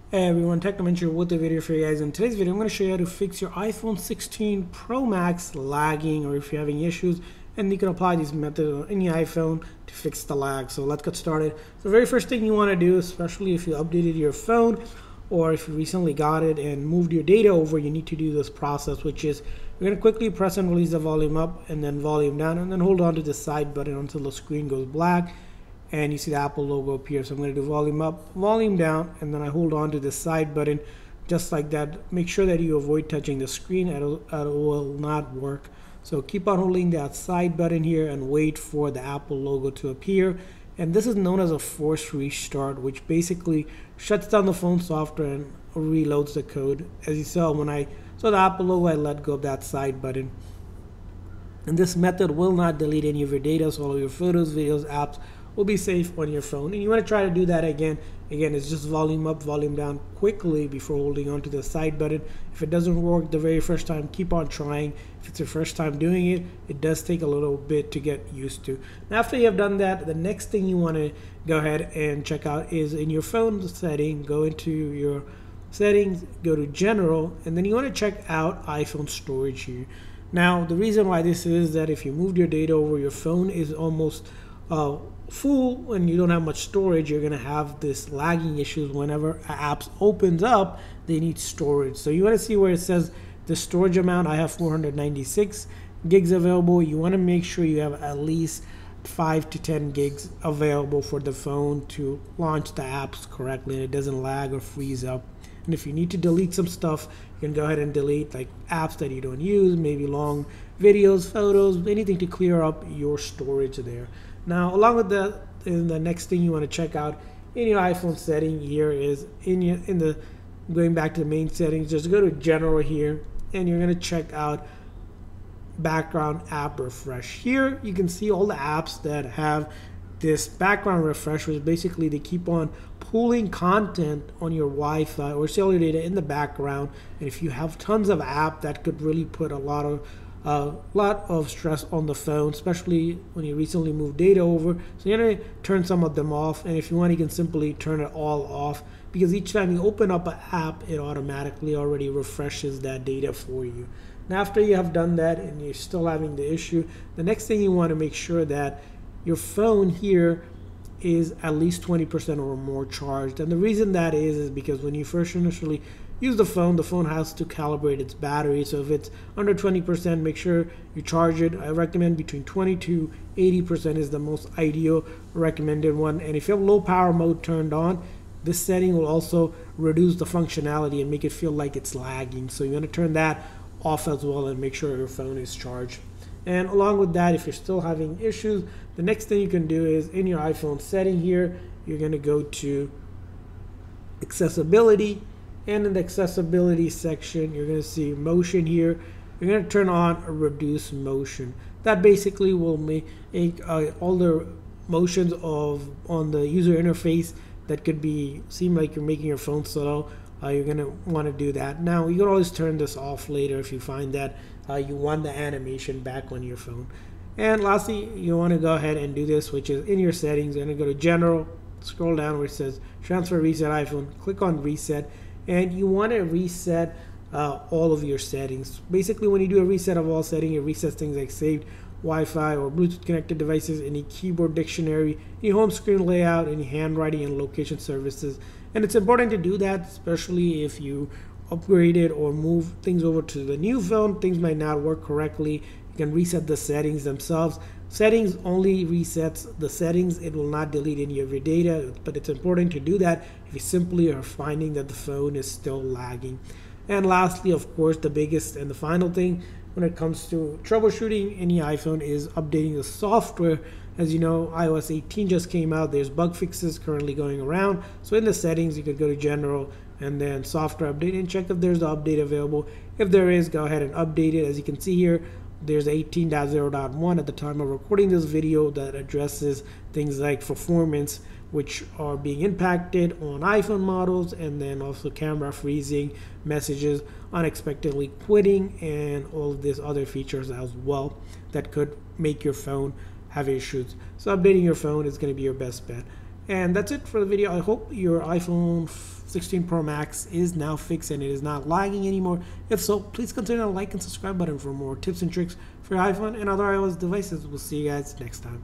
Hey everyone, Technoventure with a video for you guys. In today's video, I'm going to show you how to fix your iPhone 16 Pro Max lagging, or if you're having issues, and you can apply these methods on any iPhone to fix the lag. So let's get started. The very first thing you want to do, especially if you updated your phone or if you recently got it and moved your data over, you need to do this process, which is you're going to quickly press and release the volume up and then volume down, and then hold on to the side button until the screen goes black and you see the Apple logo appear. So I'm going to do volume up, volume down, and then I hold on to the side button just like that. Make sure that you avoid touching the screen, it will not work. So keep on holding that side button here and wait for the Apple logo to appear. And this is known as a forced restart, which basically shuts down the phone software and reloads the code. As you saw, when I saw the Apple logo, I let go of that side button. And this method will not delete any of your data, so all of your photos, videos, apps will be safe on your phone. And you want to try to do that again. It's just volume up, volume down quickly before holding on to the side button. If it doesn't work the very first time, keep on trying. If it's your first time doing it, it does take a little bit to get used to. Now, after you have done that, the next thing you want to go ahead and check out is in your phone setting, go into your settings, go to general, and then you want to check out iPhone storage here. Now, the reason why this is that if you moved your data over, your phone is almost full and you don't have much storage, you're going to have this lagging issues whenever apps opens up. They need storage. So you want to see where it says the storage amount. I have 496 gigs available. You want to make sure you have at least 5 to 10 gigs available for the phone to launch the apps correctly and it doesn't lag or freeze up. And if you need to delete some stuff, you can go ahead and delete like apps that you don't use, maybe long videos, photos, anything to clear up your storage there. Now, along with that, the next thing you want to check out in your iPhone setting here is going back to the main settings, just go to general here and you're going to check out background app refresh. Here you can see all the apps that have this background refresh, which basically they keep on pulling content on your Wi-Fi or cellular data in the background. And if you have tons of apps, that could really put a lot of stress on the phone, especially when you recently moved data over. So you're going to turn some of them off, and if you want, you can simply turn it all off, because each time you open up an app, it automatically already refreshes that data for you. Now, after you have done that and you're still having the issue, the next thing you want to make sure that your phone here is at least 20% or more charged. And the reason that is because when you first initially use the phone has to calibrate its battery. So if it's under 20%, make sure you charge it. I recommend between 20 to 80% is the most ideal recommended one. And if you have low power mode turned on, this setting will also reduce the functionality and make it feel like it's lagging. So you want to turn that off as well and make sure your phone is charged. And along with that, if you're still having issues, the next thing you can do is in your iPhone setting here, you're going to go to accessibility. And in the accessibility section, you're going to see motion here. You're going to turn on a reduce motion. That basically will make all the motions on the user interface that could seem like you're making your phone slow. You're going to want to do that. Now, you can always turn this off later if you find that you want the animation back on your phone. And lastly, you want to go ahead and do this, which is in your settings. You're going to go to general, scroll down where it says transfer reset iPhone, click on reset. And you want to reset all of your settings. Basically, when you do a reset of all settings, it resets things like saved Wi-Fi or Bluetooth connected devices, any keyboard dictionary, any home screen layout, any handwriting and location services. And it's important to do that, especially if you upgraded or move things over to the new phone. Things might not work correctly. You can reset the settings themselves. Settings only resets the settings. It will not delete any of your data, but it's important to do that if you simply are finding that the phone is still lagging. And lastly, of course, the biggest and the final thing when it comes to troubleshooting any iPhone is updating the software. As you know, iOS 18 just came out. There's bug fixes currently going around. So in the settings, you could go to general and then software update and check if there's the update available. If there is, go ahead and update it. As you can see here, there's 18.0.1 at the time of recording this video that addresses things like performance, which are being impacted on iPhone models, and then also camera freezing, messages unexpectedly quitting, and all of these other features as well that could make your phone have issues. So updating your phone is going to be your best bet. And that's it for the video. I hope your iPhone 16 Pro Max is now fixed and it is not lagging anymore. If so, please consider the like and subscribe button for more tips and tricks for your iPhone and other iOS devices. We'll see you guys next time.